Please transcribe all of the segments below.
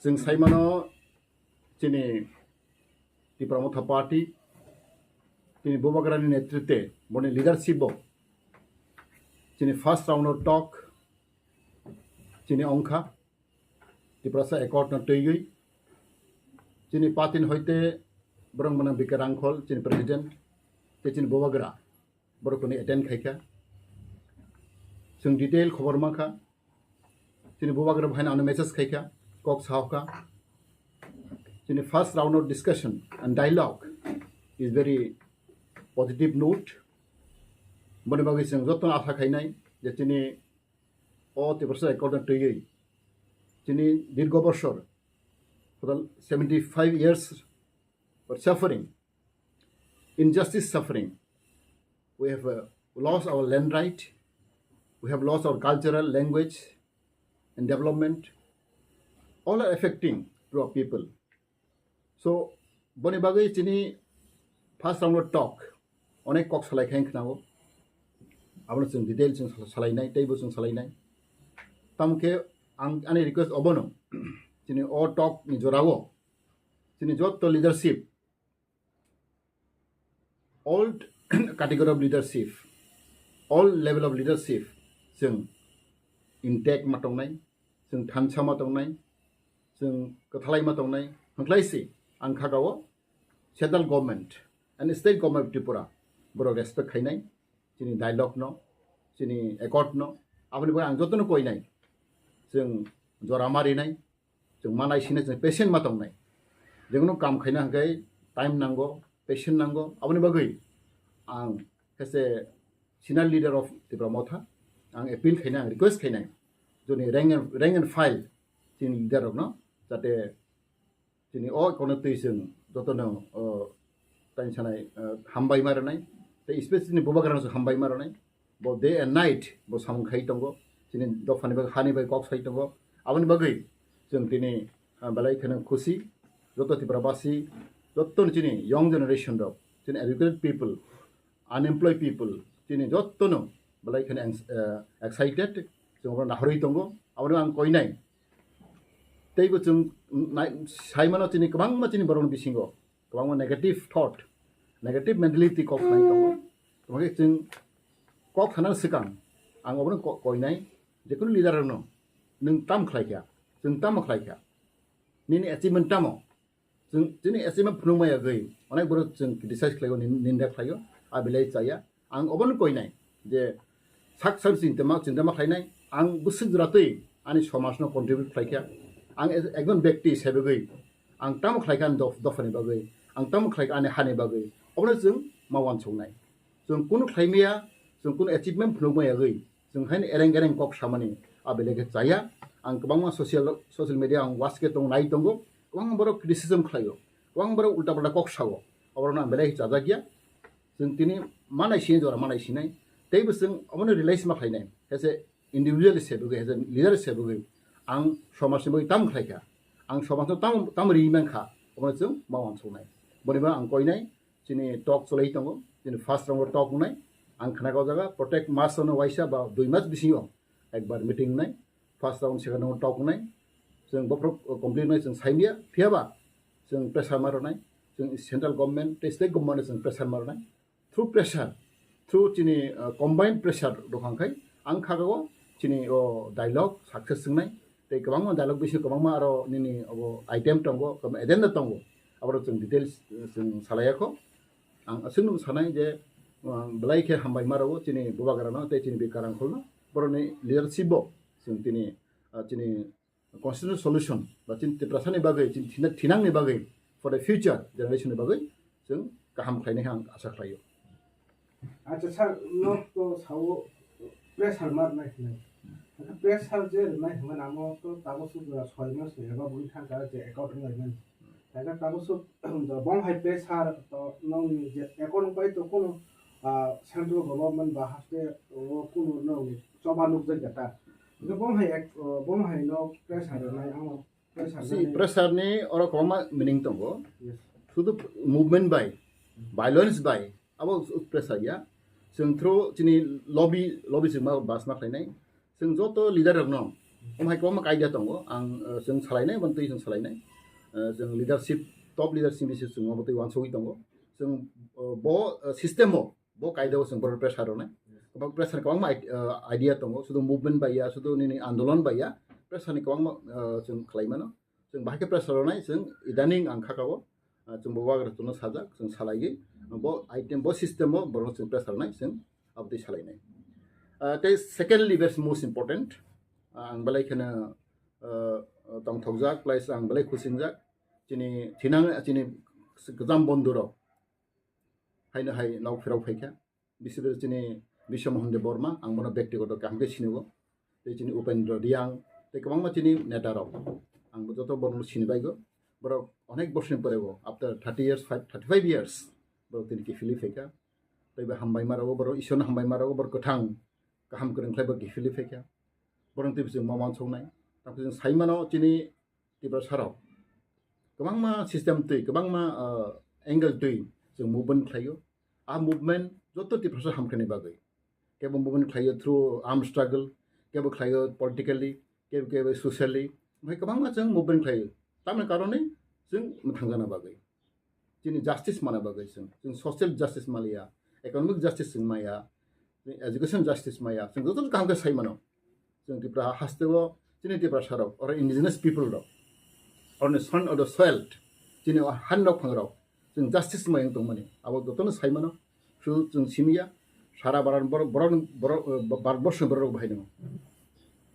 जों साइमानो चिनी तिप्रामथा पार्टी चिनी बोबाग्रानी नेतृत्वे बने लीडरशिप चिनी फर्स्ट राउंड ऑफ टॉक चिनी अंखा तिप्रासा एकॉर्ड न Twiui चिनी पातिन होइते वंगमनो बिकरांखल चिनी प्रेसिडेंट चिनी बोबाग्रा बरकोनी अटेंड खाइखा जों डिटेल खबर माखा चिनी बोबाग्रा भाइन आनो मेसेज खाइखा कॉक सावका चिनी first round of discussion and dialogue is very positive note बने बागै जों जतन आशा खाइनाय जे चिनी ओ तिप्रासा एकॉर्ड न Twiui चिनी दीर्घ बछर for 75 years for suffering injustice suffering we have lost our land right we have lost our cultural language and development all are affecting to our people so bone bagai chini first round of talk onek kok salai khain khnago abno जों detail जों salainai teibo जों salainai tamke ang ani request obono chini o talk ni jorawo chini joto leadership all category of leadership all level of leadership जों intake ma tongnai जों thansa ma tongnai जों kathalai ma tongnai hanglaisi ang khagawo central government and state government of Tripura boro respect khainai chini dialogue no chini accord no aboni ba ang jotono koinai जों जरा मारिनाय जों मानाय सिनाय जों patient मा tongnai जोंनो काम खायना हगै टाइम नांगो पेशेंट नांगो aboni bagै आं एसे सिनियर लीडर ऑफ तिप्रामथा आं अपील खायना रिक्वेस्ट खायनाय जोंनि रैंक एंड फाइल जोंनि लीडर न जाते जोंनि अ कनेक्टै जों जतनो टाइम सानाय हामबाय मारनाय ते स्पेशली बोबाग्रानो हामबाय मारनाय बो डे एंड नाइट बो सामखाय दंगो जोंनि दफानि बागै हानि बागै कक साइ दंगो aboni bagै जों दिनै बालाय खनो खुशी जतो तिप्राबासी जतो चिनी यंग जनरेशन दो चिनी एजुकेटेड पीपल अनएम्प्लॉयड पीपल चिनी जतो बालाय खनो एक्साइटेड जों नाहरै दंगो aboni आं कोइनाय तैबो जों साइमानो चिनी गोबां मा चिनी बरन बिसिंगो गोबां मा नेगेटिव थॉट नेगेटिव मेंटालिटी कक नाय दंगो तमागे जों कक थाना सिगां आं aboni कोइनाय जेकुनु लीडर न नों ताम खलायखा जों ताम खलायखा निनि अचिभमेंट तामो जों दिनै अचिभमेंट फुनुमाया गै अनेक बर जों क्रिटिसाइज खालायो निन्दा खालायो आ बिलाय जाया आं अबन कोइनाय जे साक साक चिन्ता खालायनाय आं बोसोरातै आंनि समाजनो कन्ट्रिबिउट खालायखा आं एकजन व्यक्ति हिसाबै गै आं ताम खलायखा दफानि बागै आं ताम खलायखा आंनि हानि बागै अबनो जों मावान सौनाय जों कुनु खालायमाया जों कुनु अचिभमेंट फुनुमाया गै जों हायन एरें कक सामानि आ बिलाय जाया आं गोबां ससियेल मिडिया आं वाचके दं नाय दंगो गोबां बर क्रिटिसिजम खालायो गोबां बर उल्टा पल्टा कक सावो अबरना बेलाय जाजा गैया जों दिनै मानायसिन जरा मानायसिनाय तैबो जों अबनो रिलाइज मा खालायनाय एज ए इन्डिविजुअल हिसाबै एज ए लीडर हिसाबै आं समाजनि बै ताम खालायखा आं समाजनो ताम रिमानखा अबनो जों मावान सौनाय बनिबा आं कोइनाय दिनै टक चलै दंगो दिनै फार्स्ट राउंड टक होनाय आं खनागाव जागा प्रत्येक मासनो वाइसा बा 2 मास बिसिङाव एकबार मीटिंग नाय first round second round talk नाय जों बफ्रो कंप्लीट नाय जों साइमिया फियाबा जों प्रेसार मारनाय जों सेंट्रल गवर्नमेंट स्टेट गवर्नमेंट जों प्रेसार मारनाय थ्रू प्रेसार थ्रू चिनी कम्बाइन्ड प्रेसार दखांखाय आं खागाव चिनी ओ डायलॉग सक्सेस जोंनाय ते गोबां डायलॉग बिसि गोबां मा आरो निनि अब आइटेम दंगो गोबां एजेंडा दंगो आरो जों डिटेल्स जों सालायाखौ आं असुनु सानाय जे बलायखे हामबाय मारावो चिनी बोबाग्रानो ते चिनी बेकारांखौनो बरनि लीडरशिप जों दिनै चिनी कन्स्टिट्यूशन सल्यूशन बा चिनी तिप्रासानि बागै चिनी थिनांनि बागै फर द फ्यूचर जेनेरेशननि बागै जों गाहाम खालायनाय आं आसा खालायो अच्छा सर नो तो सावो प्रेसार मारनाय प्रेसार जे नाय हमन आमो तो ताबसु 6 मास एबा बुन थांगा जे एकाउन्ट नायगोन दागा ताबसु बन हाइ प्रेसार तो नोंनि जे एकाउन्ट बाय तो कोनो सेंट्रल गवर्नमेंट बा हास्ते कोनो नो सभा नुक जायगा बन हाइ नो प्रेसार नाय आमो प्रेसार नि और कोमा मीनिंग दंगो through the movement by violence by अब प्रेसार या जों थ्रू चिनी लॉबी जों मा बास मा खालायनाय जों जतो लीडर न ओमहाय गोबां आइडिया दङ आं जों सालायनाय बन्तै जों सालायनाय जों लिडारशिप टप लिडारशिप बिसोर जों बन्तै वानसौइ दङ जों ब सिस्टेमाव ब कायदायाव जों बर प्रेसार होनाय गोबां प्रेसार गोबां आइडिया दङ सुदु मुभमेन्ट बाया सुदु नि आन्दोलन बाया प्रेसारनि गोबां जों खालायमानो जों बाहाय प्रेसार होनाय जों इदानिं आं खागाव जों बवाग्रतनो साजा जों सालायो ब आइटेम ब सिस्टेमाव बर जों प्रेसार होनाय जों आपदै सालायनाय ते सेकेन्डलि बेस्ट मोस्ट इम्पर्टेन्ट आं बेलायखौनो तंथकजाक प्लास आं बेलाय खुसिंजाक दिनै थिनां दिनै गोजाम बन्दुराव हायनो हाय नावफेराव फैखा बिसोरो दिनै बिश्वमहन देव बर्मा आं बनो व्यक्तिगत कामके सिनिगो ते दिनै उपेन्द्र रियां ते गोबां दिनै नेताराव आंबो जत बर्मा सिनिबायगो बर अनेक बोसोरनि परेगो आफ्टर 30 years 35 years बर दिनै किफिलि फैखा तैबो हामबाय मारावो बर इसोरनो हामबाय मारावो बर गोथां गाहाम गोरोंख्लायबो किफिलि फैखा बरं तिब जों मामान सौनाय तापै जों साइमानाव दिनै तिब्रासाराव गोबां मा सिस्टेम तै गोबां मा एंगल तै जों मुभमेन्ट खालायो आ मुभमेन्ट जत तिब्रासा हामखनाय बागै केबो मुभमेन्ट खालायो थ्रु आर्म स्ट्रागल केबो खालायो पलिटिकली केबो ससियली ओमफ्राय गोबां मा जों मुभमेन्ट खालायो तारमाने कारनै जों थांजाना बागै दिनै जास्टिस माना बागै जों ससियेल जास्टिस मालिया इकनमिक जास्टिस जों माया एजुकेशन जास्टिस माया जों जत गाहामखौ साइमानाव जों तिब्रा हास्टेआव दिनै तिब्रासाराव और इंडिजिनास पिपल राव और सन अफ द सॉइल दिनै हान्डाव फांराव जों जास्टिस मायं दं माने आबो जतनो साइमानाव जों सिमिया सारा बारान भारतबर्ष बर बाहायदों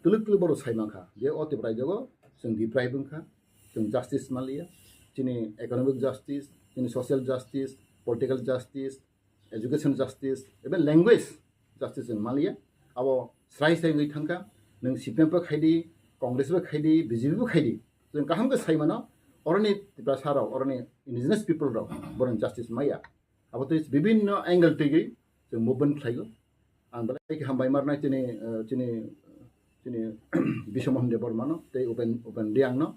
तुलुक तुलुक बर साइमाखा जे अति प्राइजगो जों दिप्राइबंखा जों जास्टिस मालिया दिनै इकनमिक जास्टिस दिनै social justice political justice education justice एबा लैंग्वेज जास्टिस जों मालिया अब स्राय स्राय गई थांखा नों सिपिएमबो खायदी कांग्रेसबो खायदी बीजेपीबो खायदी जों गाहामखौ साइमानाव अरनि तिब्रासाराव अरनि इंडिजिनास पिपल राव बरन जास्टिस माया अब तो विभिन्न एंगल तैगै जों मुभमेन्ट खालायो आं बेलाय हामबाय मारनाय दिनै बिश्वमहन देव बर्मानो ते उपेन रियांनो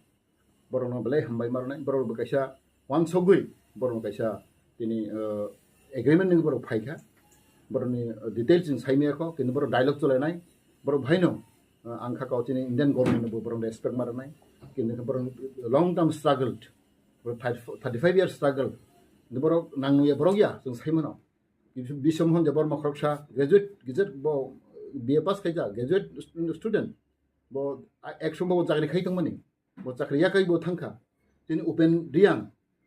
बरनो बेलाय हामबाय मारनाय बरबो कैसा वानसौगै बरनो कैसा दिनै एग्रीमेंट नि बर फाइखा बरनि डिटेल्स जों साइमियाखौ किन्तु बर डायलग चलायनाय बर भाइनो आं खाकाव दिनै इंडियन गभर्नमेन्टबो बर रेसपेक्ट मारनाय किन्तु बर lung term struggle 35 years struggle बर नांनुया बर गया जों साइमानाव बिश्वमहन देव बर्मा खरकसा ग्रेजुएट गिदिर ब बीए पास खायजा ग्रेजुएट स्टूडेंट ब एक्शन ब जागरि खायदोंमोन ब चाकरियाखै ब थांखा दिनै उपेन रियां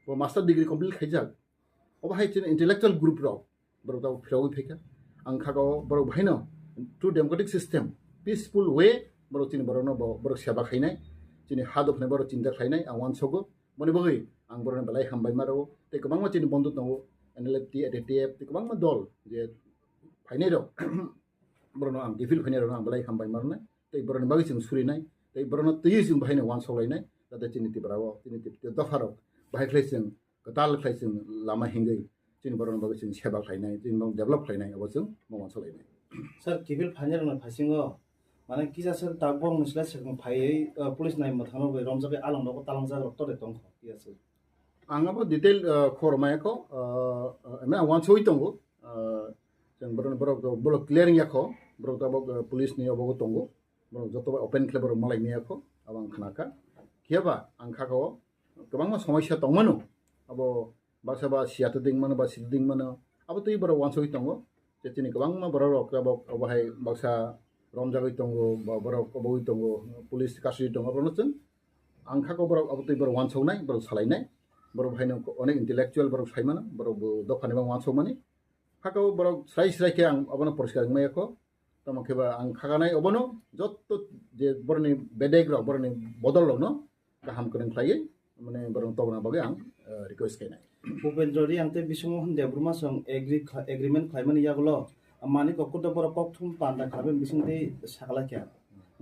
ब मास्टार डिग्री कमप्लीट खायजा अबहाय दिनै इंटेलेक्चुअल ग्रुप राव बर दाव फिरावै फैखा आं खागाव बर भाइनो through democratic system peaceful way बर दिनै बरनो बर सेवा खायनाय दिनै हादफनाय बर चिन्ता खायनाय आं वानसौगो मने बगै आं बरनो बेलाय हामबाय मारो ते गोबां मा दिनै बन्द दङ एनएलएफटी एटीएफ गोबां मा दल जे फाइनाय दं बरनो आं गिफिल फाइनाय दं आं बेलाय हामबाय मारनाय ते बरनो बागै जों सुरिनाय ते बरनो तैयै जों बाहायनो वानसौलायनाय जाते दिनै तिब्राव दिनै दफाराव बाहायख्लाय जों गताल खाय जों लामा हिंगै दिनै बरनो बागै जों सेवा खायनाय दिनै डेभलप खायनाय अब जों वानसौलायनाय सर गिफिल फाइनाय दं फासिङो माने किजासर दागबं नस्ला सेगं फायै पुलिस नाय मथानो बे रमजाबे आलंदाव तालांजा रक्तरे दं किजासर आंबो डिटेल खरमायाखौ एमे वानसौइ दङ जों बर क्लियारिं याखौ बर दाबो पुलिस नि अबगो दङ बर जत ओपन क्लेबर मालायनियाखौ अब आं खानाखा कियाबा आं खागाव गोबां समस्या दंमोन अब बासाबा सियात दिंमोन बा सिद दिंमोन अब तै बर वानसौइ दङ जेतिनि गोबां मा बर रक अबहाय बासा रमजागै दङ बा बर अबगै दङ पुलिस कासि दङ बरनो जों आं खागाव बर अब तै बर वानसौनाय बर सालायनाय बर भाइनो अनेक इंटेलेक्चुअल बर साइमाना बर दखानि बा वानसौमानि खागाव बर स्राय स्रायखे आं अबनो परिष्कार मायाखौ तमखेबा आं खागानाय अबनो जत जे बरनि बेडेग्रा बरनि बदलनो गाहाम गोरों खायै माने बर तबना बागै आं रिक्वेस्ट खायनाय उपेन्द्ररि आंते बिश्वमहन देव बर्मा सं एग्रीमेंट खायमानि यागलो मानि कक्कुट बर पक्थुम पान्दा खाबे बिसिंते सागलाख्या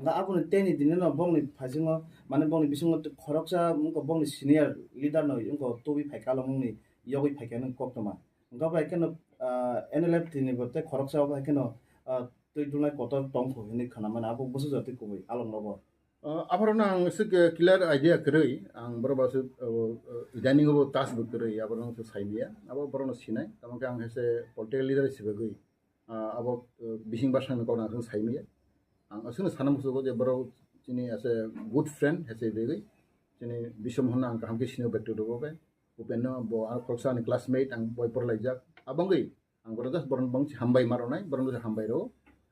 दा आबुनि तेनि दिननो बंनि फाजिङो माने बंनि बिसिङो खरकसा मुको बंनि सिनियर लिडार न इंको टोबि फाइकालो मुंनि यगै फाइकानो कक्तमा गा फाइकानो एनएलएफ दिनि बते खरकसा फाइकानो तै दुनाय कतर टंखो नि खानामान आबु बसु जति कोबै आलं नबो आफरना आं एसे क्लियर आइडिया करै आं बरबासो इदानिंगो तास बकरै आबरनो साइबिया अब बरनो सिनाय तमके आं एसे पलिटिकल लिडरशिप गई अब बिसिं बासांनो गावना जों साइमिया आं असोनो सानम सुगो जे बर Chini as a good friend has a day. Chini Bisham Hona and Kamkishino back to the Gobe. Upeno, Bo Alcosan classmate and boy por like Jack. Abangi, and Goras Born Bunch Hambai Maronai, Borno Hambairo,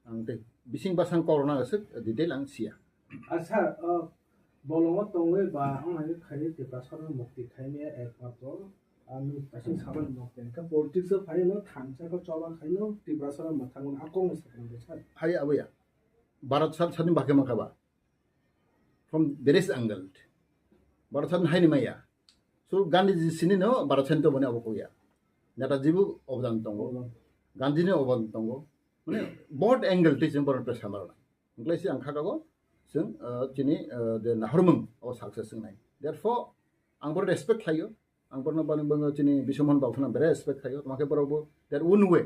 and the Bising Basang Corona as a detail and Sia. Asa bolongo tongwe ba ang khali Tiprasa mukti khaime ekmato anu pasing saban mukten ka politics of haino thansa ko chola khaino Tiprasa mathangun akong sakang sa Hai Abaya. Barat Sat Bakama Kaba. From various angles. Barat Haini Maya. So Gandhi is Sinino, Baratento Bonaboya. Natajibu of Dantongo. Gandhini of Dantongo. Both angle teaching for Presamara. English and Kakago. Chini the Nahormung or success in nine. Therefore, Angor respect Hayo, Angorna Banabanga Chini, Bishaman Bakuna, very respect Hayo, Makaborobo, their own way,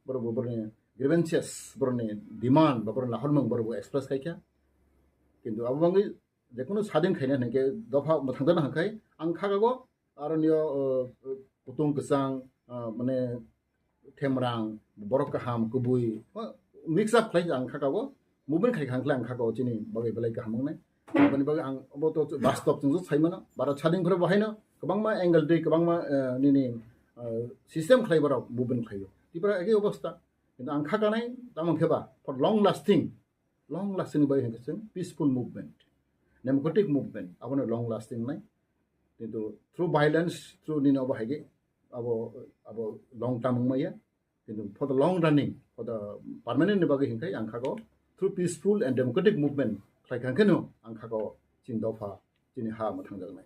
Borobo grievances, Borne, demand, Babor Nahormung Borobo express Kaika. Into Abangi, the Kunus Hadin Kayan, Doha Matangana Hakai, Ankagago, Aronio Putung Kasang, Mane Temrang, Borokaham, Kubui, mix up place Ankagago. Movement kai khang klang khako chini bagai belai ka hamong nai bani bagai ang obo to bus stop chung chai mana bara chading phra bahaina kabang ma angle dei kabang ma ni system khlai bara movement khayo tipra ege obostha kintu ang khaka nai tamang kheba for long lasting bai hengsen peaceful movement democratic movement abone long lasting nai kintu through violence through ni no bahage abo long term maya kintu for the long running for the permanent bagai hengkai ang khako through peaceful and democratic movement, like Ankano, Ankako, Chindofa, Chini Ha Matangdalmai.